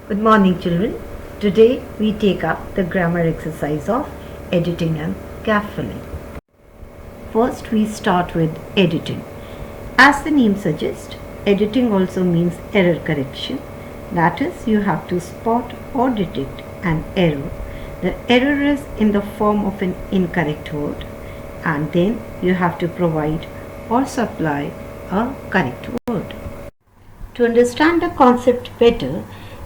Good morning, children. Today we take up the grammar exercise of editing and gap filling. First, we start with editing. As the name suggests, editing also means error correction. That is, you have to spot or detect an error. The error is in the form of an incorrect word, and then you have to provide or supply a correct word. To understand the concept better,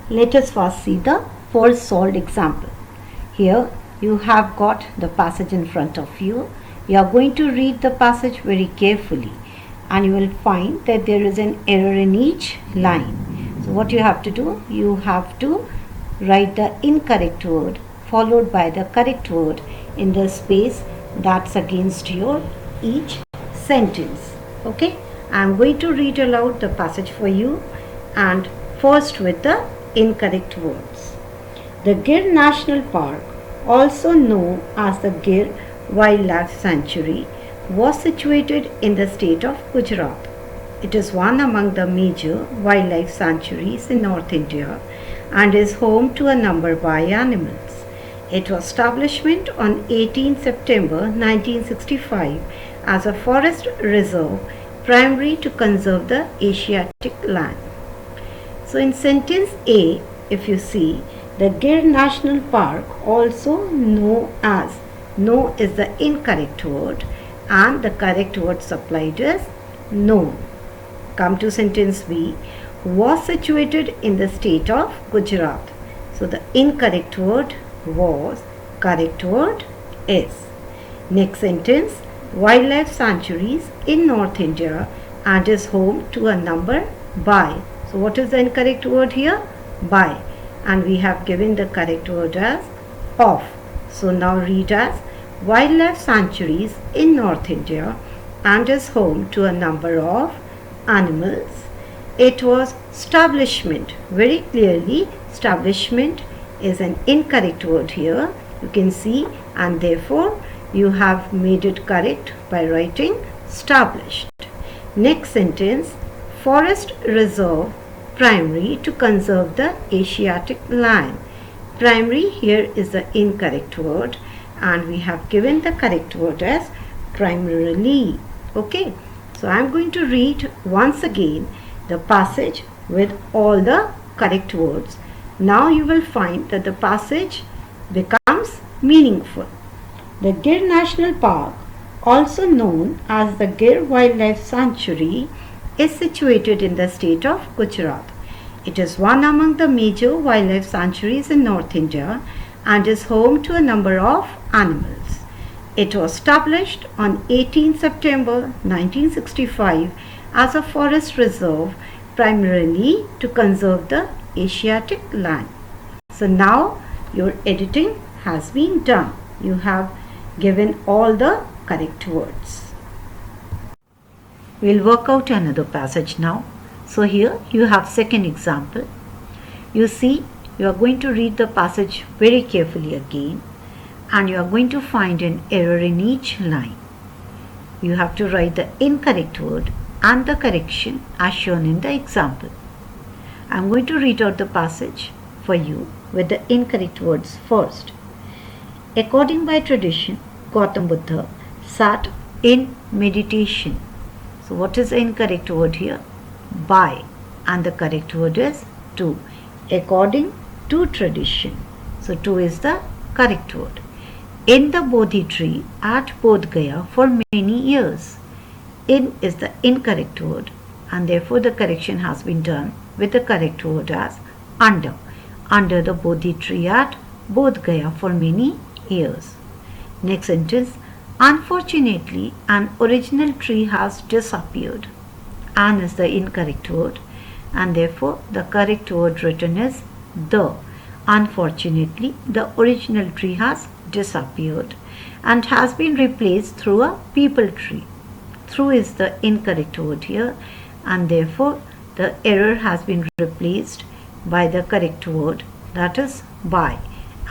let us first see the first solved example. Here you have got the passage in front of you. You are going to read the passage very carefully and you will find that there is an error in each line. So what you have to do? You have to write the incorrect word followed by the correct word in the space that's against your each sentence. Okay? I am going to read aloud the passage for you, and first with the incorrect words. The Gir National Park, also known as the Gir Wildlife Sanctuary, was situated in the state of Gujarat. It is one among the major wildlife sanctuaries in North India and is home to a number of wild animals. It was established on 18 September 1965 as a forest reserve primary to conserve the Asiatic land. So in sentence A, if you see, the Gir National Park, also known as, no is the incorrect word and the correct word supplied is known. Come to sentence B, was situated in the state of Gujarat. So the incorrect word was, correct word is. Next sentence, wildlife sanctuaries in North India and is home to a number by. So what is the incorrect word here? By. And we have given the correct word as of. So now read as wildlife sanctuaries in North India and is home to a number of animals. It was establishment. Very clearly, establishment is an incorrect word here. You can see, and therefore you have made it correct by writing established. Next sentence, forest reserve primary to conserve the Asiatic lion. Primary here is the incorrect word and we have given the correct word as primarily. Okay, so I am going to read once again the passage with all the correct words. Now you will find that the passage becomes meaningful. The Gir National Park, also known as the Gir Wildlife Sanctuary, is situated in the state of Gujarat. It is one among the major wildlife sanctuaries in North India and is home to a number of animals. It was established on 18 September 1965 as a forest reserve primarily to conserve the Asiatic lion. So now your editing has been done. You have given all the correct words. We'll work out another passage now. So here you have second example. You see, you are going to read the passage very carefully again and you are going to find an error in each line. You have to write the incorrect word and the correction as shown in the example. I am going to read out the passage for you with the incorrect words first. According by tradition, Gautam Buddha sat in meditation. So what is the incorrect word here? By, and the correct word is to. According to tradition. So to is the correct word. In the Bodhi tree at Bodh Gaya for many years. In is the incorrect word and therefore the correction has been done with the correct word as under. Under the Bodhi tree at Bodh Gaya for many years. Next sentence, unfortunately an original tree has disappeared. An is the incorrect word and therefore the correct word written is the. Unfortunately the original tree has disappeared and has been replaced through a peepal tree. Through is the incorrect word here and therefore the error has been replaced by the correct word, that is by,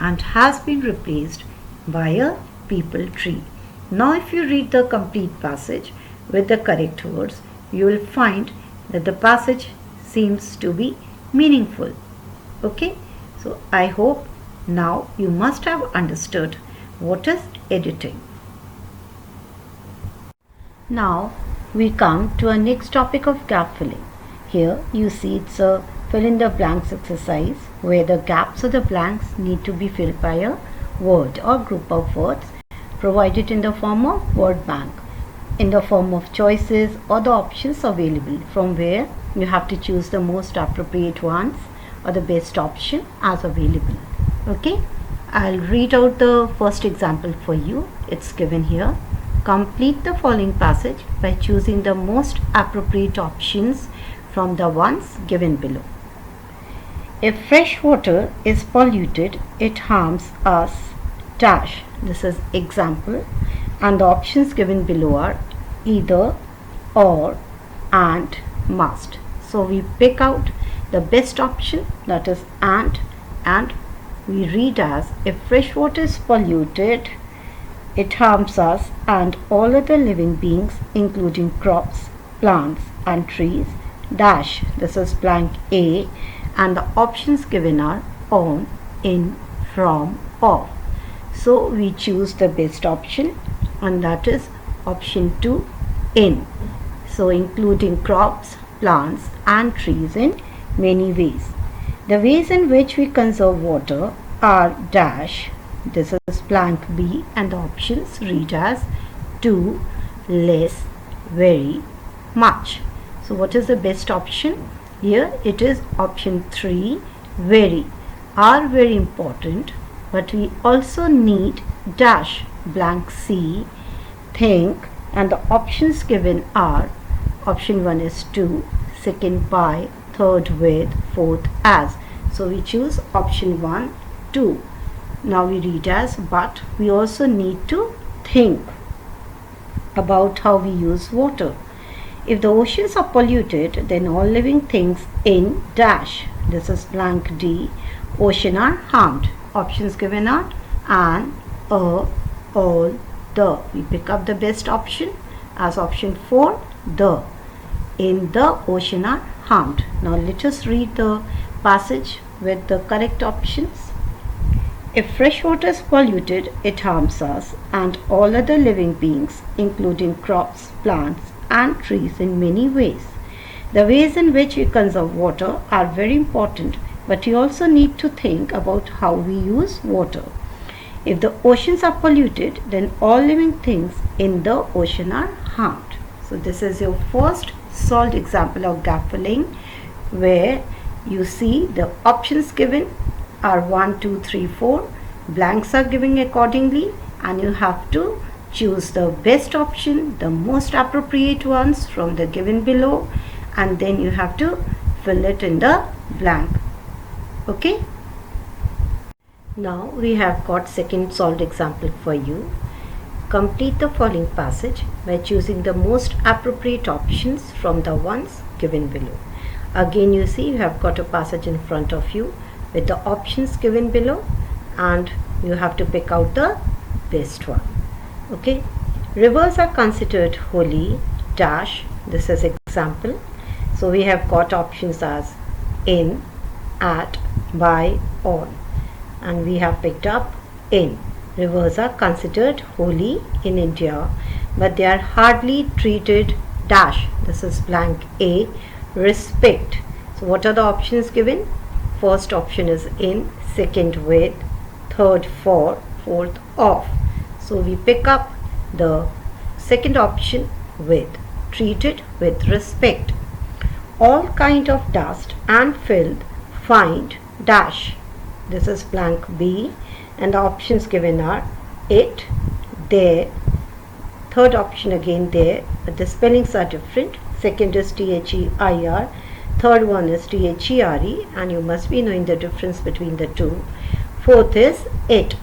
and has been replaced by a peepal tree. Now if you read the complete passage with the correct words, you will find that the passage seems to be meaningful. Okay, so I hope now you must have understood what is editing. Now we come to our next topic of gap filling. Here you see it's a fill in the blanks exercise where the gaps or the blanks need to be filled by a word or group of words provided in the form of word bank, in the form of choices or the options available, from where you have to choose the most appropriate ones or the best option as available. Okay, I'll read out the first example for you. It's given here. Complete the following passage by choosing the most appropriate options from the ones given below. If fresh water is polluted, it harms us dash. This is example, and the options given below are either, or, and, must. So we pick out the best option, that is and we read as if fresh water is polluted, it harms us and all other living beings including crops, plants and trees dash. This is blank A, and the options given are on, in, from, of. So we choose the best option, and that is option 2, in. So including crops, plants and trees in many ways. The ways in which we conserve water are dash. This is blank B, and the options read as too, less, very, much. So what is the best option? Here it is option 3, very. Are very important, but we also need dash, blank C, think, and the options given are option 1 is to, second by, third with, fourth as. So we choose option 1, 2. Now we read as but we also need to think about how we use water. If the oceans are polluted, then all living things in dash. This is blank D. Ocean are harmed. Options given are an, a, all, the. We pick up the best option as option 4, the. In the ocean are harmed. Now let us read the passage with the correct options. If fresh water is polluted, it harms us and all other living beings, including crops, plants, and trees in many ways. The ways in which we conserve water are very important, but we also need to think about how we use water. If the oceans are polluted, then all living things in the ocean are harmed. So this is your first solved example of gap filling, where you see the options given are 1, 2, 3, 4. Blanks are given accordingly, and you have to choose the best option, the most appropriate ones from the given below, and then you have to fill it in the blank. Okay. Now we have got second solved example for you. Complete the following passage by choosing the most appropriate options from the ones given below. Again you see you have got a passage in front of you with the options given below, and you have to pick out the best one. Okay. Rivers are considered holy dash. This is example. So we have got options as in, at, by, on, and we have picked up in. Rivers are considered holy in India, but they are hardly treated dash. This is blank A, respect. So what are the options given? First option is in, second with, third for, fourth of. So we pick up the second option with, treated with respect. All kind of dust and filth find dash. This is blank B, and the options given are it, there, third option again there, but the spellings are different. Second is THEIR, third one is THERE, and you must be knowing the difference between the two. Fourth is it.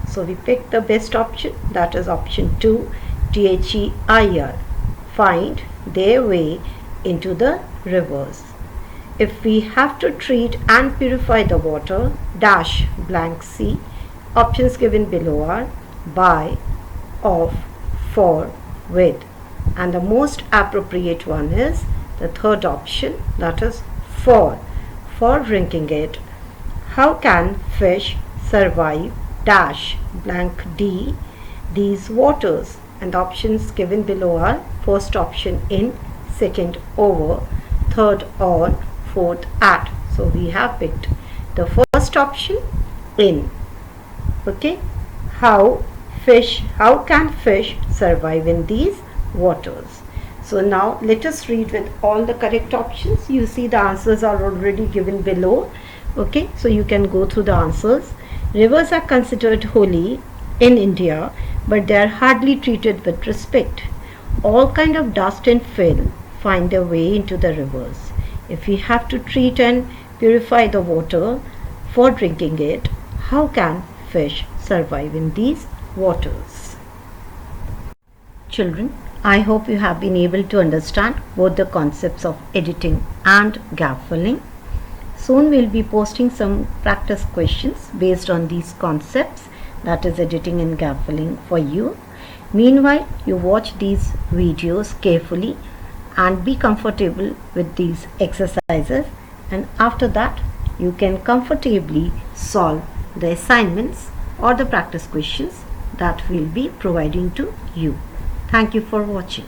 So we pick the best option, that is option 2, THEIR, find their way into the rivers. If we have to treat and purify the water, dash, blank C. Options given below are by, of, for, with, and the most appropriate one is the third option, that is for drinking it. How can fish survive dash blank D these waters? And the options given below are first option in, second over, third on, fourth at. So we have picked the first option in. Okay, how can fish survive in these waters? So now let us read with all the correct options. You see the answers are already given below. Okay, so you can go through the answers. Rivers are considered holy in India, but they are hardly treated with respect. All kind of dust and filth find their way into the rivers. If we have to treat and purify the water for drinking it, how can fish survive in these waters? Children, I hope you have been able to understand both the concepts of editing and gap filling. Soon we'll be posting some practice questions based on these concepts, that is editing and gap filling, for you. Meanwhile, you watch these videos carefully and be comfortable with these exercises, and after that you can comfortably solve the assignments or the practice questions that we'll be providing to you. Thank you for watching.